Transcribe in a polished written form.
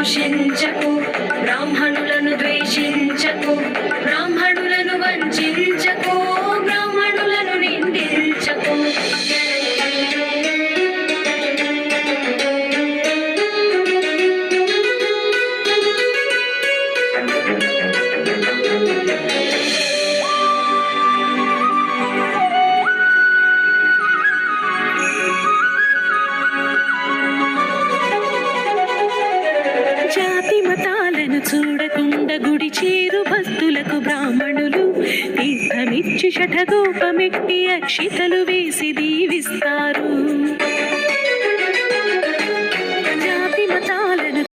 దూషించకు, బ్రాహ్మణులను ద్వేషించకు, బ్రాహ్మణులను వంచించకు, బ్రాహ్మణులను నిందించకు. జాతి మతాలను చూడకుండా గుడి చేరు భక్తులకు బ్రాహ్మణులు తీర్థమిచ్చి షఠగోపమెట్టి అక్షితలు వేసి దీవిస్తారు.